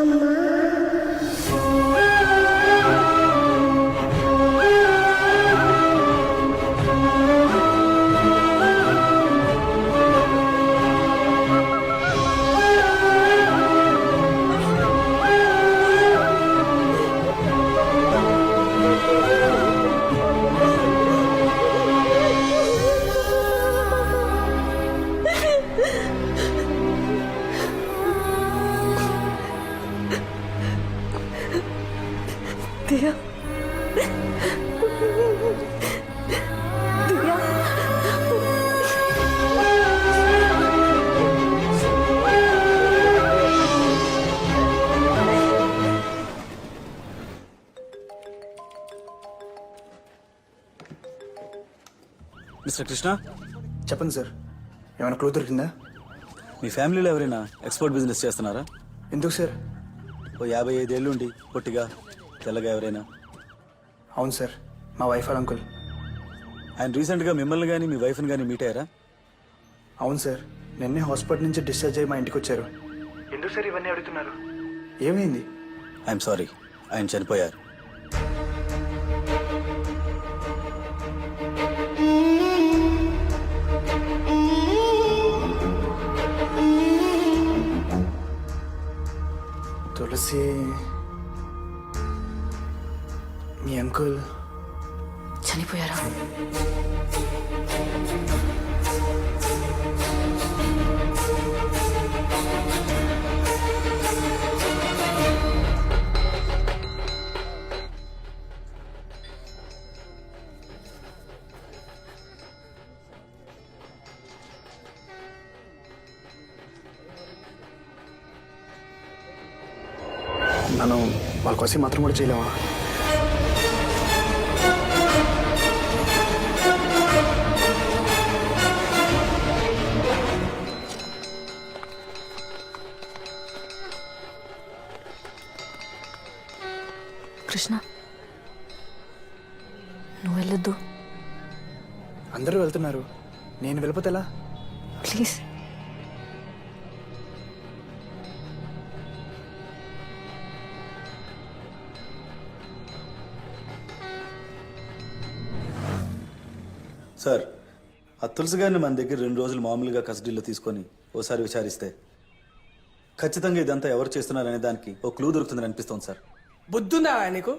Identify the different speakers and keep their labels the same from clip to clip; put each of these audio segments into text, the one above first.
Speaker 1: అమ్మా దియా దియా
Speaker 2: మిస్టర్ కృష్ణ,
Speaker 3: చెప్పండి సార్, ఏమైనా క్లూ దొరికిందా?
Speaker 2: మీ ఫ్యామిలీలో ఎవరైనా ఎక్స్పోర్ట్ బిజినెస్ చేస్తున్నారా?
Speaker 3: ఎందుకు సార్?
Speaker 2: ఓ 55 ఏళ్ళు ఉండి పొట్టిగా తెల్లగా ఎవరైనా?
Speaker 3: అవును సార్, మా వైఫ్ అండ్ అంకుల్.
Speaker 2: ఆయన రీసెంట్గా మిమ్మల్ని కానీ మీ వైఫ్ని కానీ మీట్ అయ్యారా?
Speaker 3: అవును సార్, నిన్నే హాస్పిటల్ నుంచి డిశ్చార్జ్ అయ్యి మా ఇంటికి వచ్చారు. ఎందుకు సార్ ఇవన్నీ అడుగుతున్నారు? ఏమైంది?
Speaker 2: ఐఎమ్ సారీ, ఆయన చనిపోయారు.
Speaker 3: తులసి, మీ అంకుల్
Speaker 4: చనిపోయారా?
Speaker 3: మనం వాళ్ళ కోసం మాత్రం కూడా చేయలేమా?
Speaker 4: కృష్ణ, నువ్వు వెళ్ళొద్దు.
Speaker 3: అందరూ వెళ్తున్నారు, నేను వెళ్ళిపోతే ఎలా?
Speaker 4: ప్లీజ్.
Speaker 2: సార్, ఆ తులసి గారిని మన దగ్గర 2 రోజులు మామూలుగా కస్టడీలో తీసుకొని ఓసారి విచారిస్తే ఖచ్చితంగా ఇదంతా ఎవరు చేస్తున్నారనే దానికి ఓ క్లూ దొరుకుతుందని అనిపిస్తోంది సార్.
Speaker 5: బుద్ధుందా నీకు?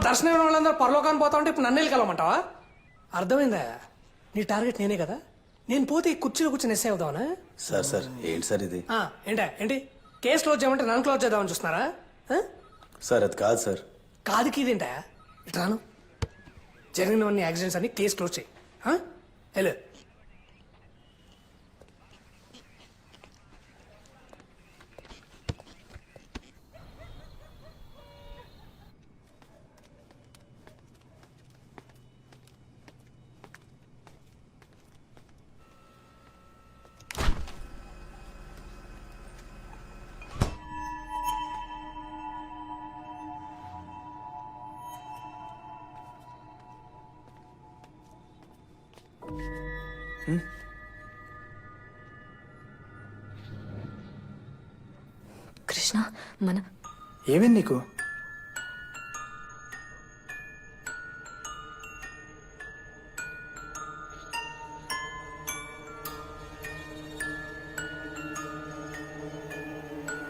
Speaker 5: దర్శనం వాళ్ళందరూ పరలోకాన్ని పోతా ఉంటే ఇప్పుడు నన్ను వెళ్ళి కలవమంటావా? అర్థమైందా? నీ టార్గెట్ నేనే కదా. నేను పోతే ఈ కుర్చీలో కూర్చొని ఎస్ఐ అవుదామనా?
Speaker 2: సార్ సార్, ఏంటి సార్ ఇది?
Speaker 5: ఏంటి కేసు క్లోజ్ చేయమంటే నన్ను క్లోజ్ చేద్దామని చూస్తున్నారా?
Speaker 2: సార్ అది కాదు సార్.
Speaker 5: కాదుకి ఇదేంటా? ఇట్లాను జరిగినవన్నీ యాక్సిడెంట్స్ అన్ని కేసు క్లోజ్ చేయి. హలో,
Speaker 4: కృష్ణ, మన
Speaker 3: ఏమైంది నీకు?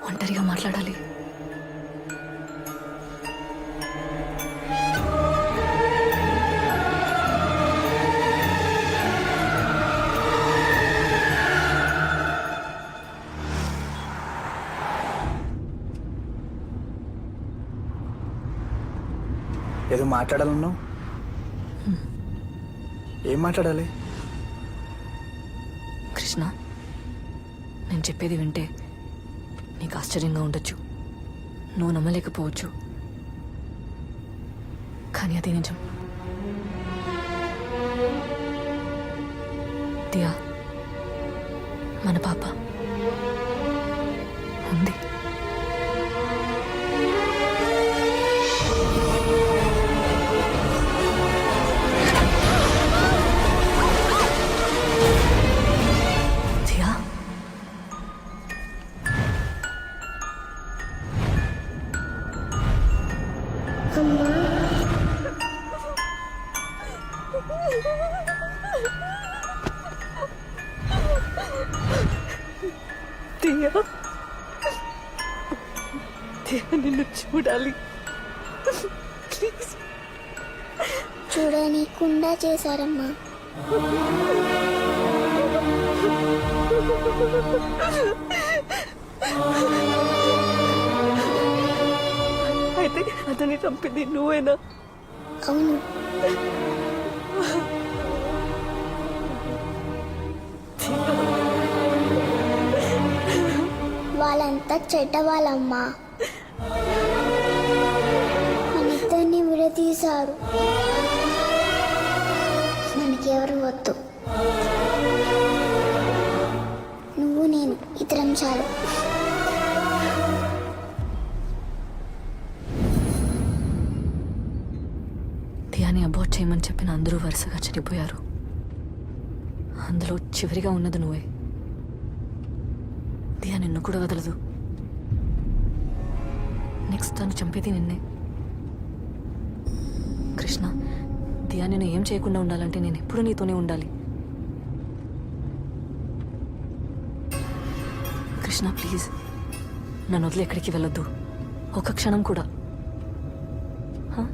Speaker 4: ఒంటరిగా మాట్లాడాలి.
Speaker 3: ఏదో మాట్లాడాలన్నావు, ఏం మాట్లాడాలి?
Speaker 4: కృష్ణ, నేను చెప్పేది వింటే నీకు ఆశ్చర్యంగా ఉండొచ్చు, నువ్వు నమ్మలేకపోవచ్చు, కానీ అది నిజం. దియా, మన పాప ఉంది. నిన్ను చూడాలి. ప్లీజ్.
Speaker 1: చూడనీకుండా చేశారమ్మా.
Speaker 4: అయితే అతన్ని చంపింది నువ్వేనా?
Speaker 1: అవును, వాళ్ళంతా చెడ్డవాళ్ళమ్మా. మనిద్దరిని విడదీశారు. మనకెవరు వద్దు. నువ్వు నేను ఇద్దరం చాలు.
Speaker 4: దియాని అబార్ట్ చేయమని చెప్పిన అందరూ వరుసగా చనిపోయారు. అందులో చివరిగా ఉన్నది నువ్వే. దియా నిన్ను కూడా వదలదు. నెక్స్ట్ తను చంపేది నిన్నే. కృష్ణ, దియా నేను ఏం చేయకుండా ఉండాలంటే నేను ఎప్పుడు నీతోనే ఉండాలి. కృష్ణ ప్లీజ్, నన్ను వదిలి ఎక్కడికి వెళ్ళొద్దు, ఒక క్షణం కూడా. హ?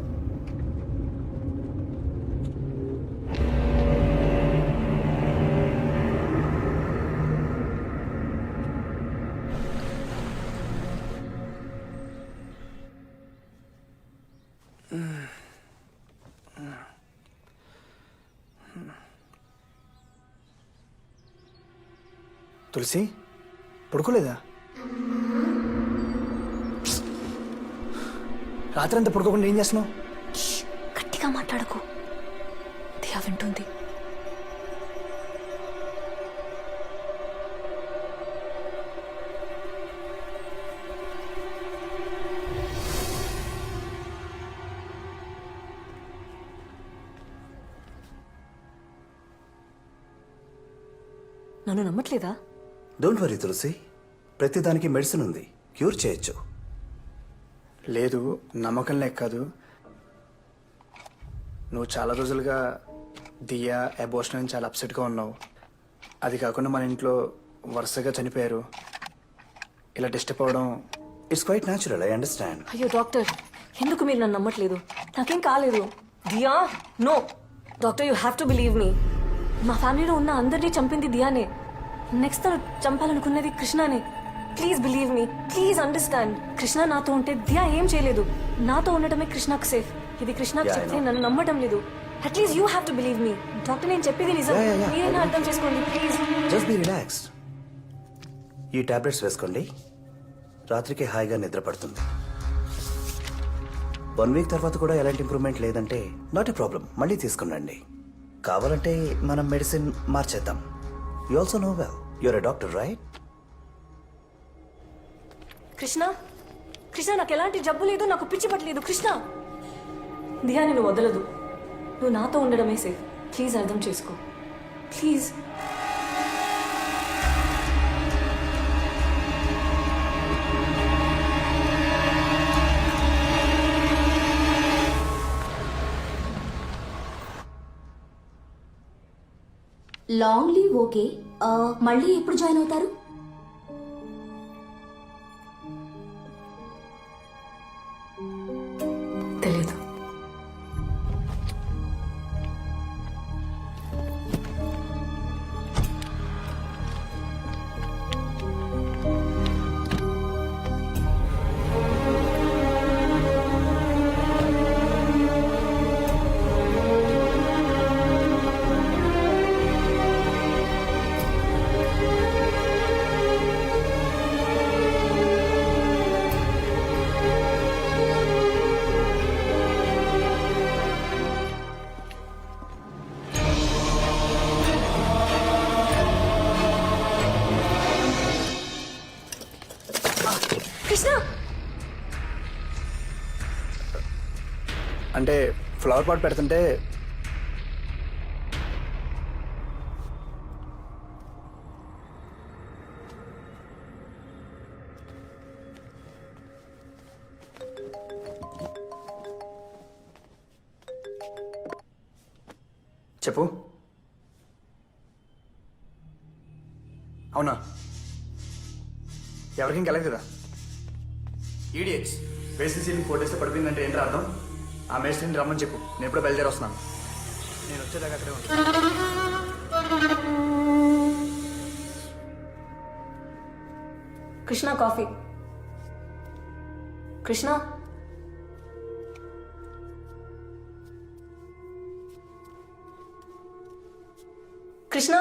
Speaker 3: తులసి పడుకోలేదా? రాత్రి అంతా పడుకోకుండా ఏం చేస్తున్నావు?
Speaker 4: గట్టిగా మాట్లాడకు, దియా వింటుంది. నన్ను నమ్మట్లేదా?
Speaker 6: డోంట్ వరీ తులసి, ప్రతిదానికి మెడిసిన్ ఉంది, క్యూర్ చేయొచ్చు.
Speaker 3: లేదు, నమ్మకం లేక కాదు. నువ్వు చాలా రోజులుగా దియా అబోర్షన్ అని చాలా అప్సెట్గా ఉన్నావు. అది కాకుండా మన ఇంట్లో వరుసగా చనిపోయారు. ఇలా డిస్టర్బ్ అవ్వడం
Speaker 6: it's quite natural, I understand.
Speaker 4: అయ్యో డాక్టర్, ఎందుకు మీరు నన్ను నమ్మట్లేదు? నాకేం కాలేదు. Diya no doctor, you have to believe me. మా ఫ్యామిలీలో ఉన్న అందరినీ చంపింది దియానే. నెక్స్ట్ తను చంపాలనుకున్నది కృష్ణనే. Please believe me, please understand. Krishna నాతో ఉంటే దియా ఏం చేయలేదు. నాతో ఉండటమే కృష్ణకు సేఫ్. ఇది కృష్ణకు
Speaker 6: Yeah, I
Speaker 4: చెప్తే
Speaker 6: know.
Speaker 4: నన్ను నమ్మటం లేదు. At least you have to believe me. Doctor నేను చెప్పేది నిజం.
Speaker 6: Yeah.
Speaker 4: మీరైనా అర్థం చేసుకోండి ప్లీజ్.
Speaker 6: Just be relaxed. ఈ టాబ్లెట్స్ వేసుకోండి, రాత్రికి హాయిగా నిద్ర పడుతుంది. 1 వీక్ తర్వాత కూడా ఎలాంటి ఇంప్రూవ్మెంట్ లేదంటే నాట్ ఎ ప్రాబ్లం, మళ్ళీ తీసుకునండి. కావాలంటే మనం మెడిసిన్ మార్చేద్దాం. You also know well, you're a doctor right?
Speaker 4: Krishna, Krishna నాకు ఎలాంటి జబ్బు లేదు, నాకు పిచ్చి పట్టలేదు. కృష్ణ, దియా నేను వదలదు. నువ్వు నాతో ఉండడమే సేఫ్. ప్లీజ్ అర్థం చేసుకో ప్లీజ్.
Speaker 7: లాంగ్ లీవ్ ఓకే, మళ్ళీ ఎప్పుడు జాయిన్ అవుతారు?
Speaker 4: తెలీదు. కృష్ణ,
Speaker 3: అంటే ఫ్లవర్ పాట్ పెడుతుంటే చెప్పు. అవునా? ఎవరికి ఇంకెళ్ళదు కదా. ఈడియట్స్. వేసిన సీలింగ్ 4 days పడిపోయిందంటే ఏంటి అర్థం? ఆ మేస్త్రిని రమ్మని చెప్పు, నేను ఎప్పుడో బయలుదేరి వస్తున్నాను. నేను వచ్చేదాకా అక్కడే ఉంటాను.
Speaker 4: కృష్ణ కాఫీ. కృష్ణ కృష్ణ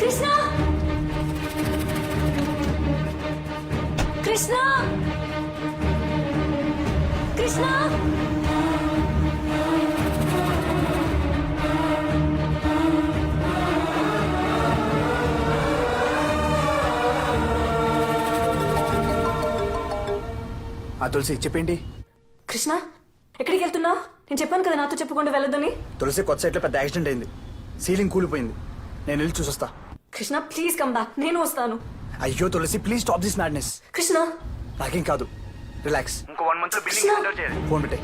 Speaker 4: కృష్ణ కృష్ణ కృష్ణ
Speaker 3: ఆ తులసి చెప్పేంటి?
Speaker 4: కృష్ణ ఎక్కడికి వెళ్తున్నావు? నేను చెప్పాను కదా నాతో చెప్పకుండా వెళ్ళొద్దని.
Speaker 3: తులసి కొత్త సైట్లో పెద్ద యాక్సిడెంట్ అయింది, సీలింగ్ కూలిపోయింది. నేను వెళ్ళి చూసొస్తా.
Speaker 4: కృష్ణ ప్లీజ్ కమ్ బ్యాక్, నేను వస్తాను.
Speaker 3: అయ్యో Tulasi please stop this madness.
Speaker 4: Krishna
Speaker 3: నాకేం కాదు, రిలాక్స్. ఇంకో 1 month
Speaker 4: కృష్ణ
Speaker 3: ఫోన్ పెట్టే.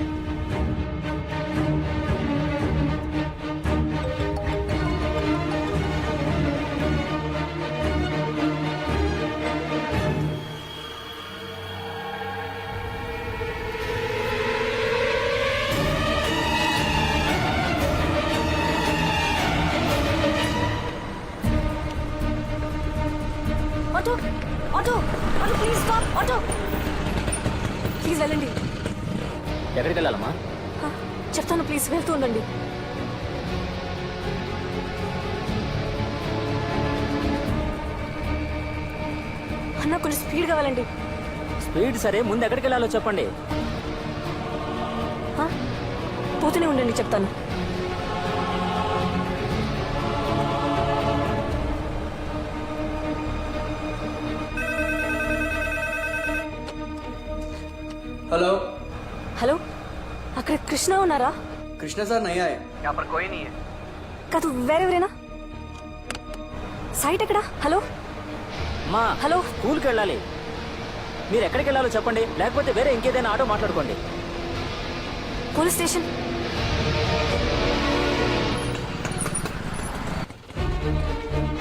Speaker 4: Auto auto auto please stop. Auto please వెళ్ళండి.
Speaker 8: ఎక్కడికి వెళ్ళాలమ్మా?
Speaker 4: చెప్తాను ప్లీజ్, వెళ్తూ ఉండండి. అన్న కొంచెం స్పీడ్గా వెళ్ళండి.
Speaker 8: స్పీడ్ సరే, ముందు ఎక్కడికి వెళ్ళాలో చెప్పండి.
Speaker 4: పోతూనే ఉండండి, చెప్తాను.
Speaker 5: हेलो
Speaker 4: హలో, అక్కడ కృష్ణ ఉన్నారా?
Speaker 5: कृष्णा सर नहीं आए. यहाँ पर कोई नहीं है.
Speaker 4: కాదు వేరెవరేనా? సైట్ ఎక్కడా? హలో
Speaker 8: మా
Speaker 4: హలో
Speaker 8: స్కూల్కి వెళ్ళాలి. మీరు ఎక్కడికి వెళ్ళాలో చెప్పండి, లేకపోతే వేరే ఇంకేదైనా ఆటో మాట్లాడుకోండి.
Speaker 4: Police station.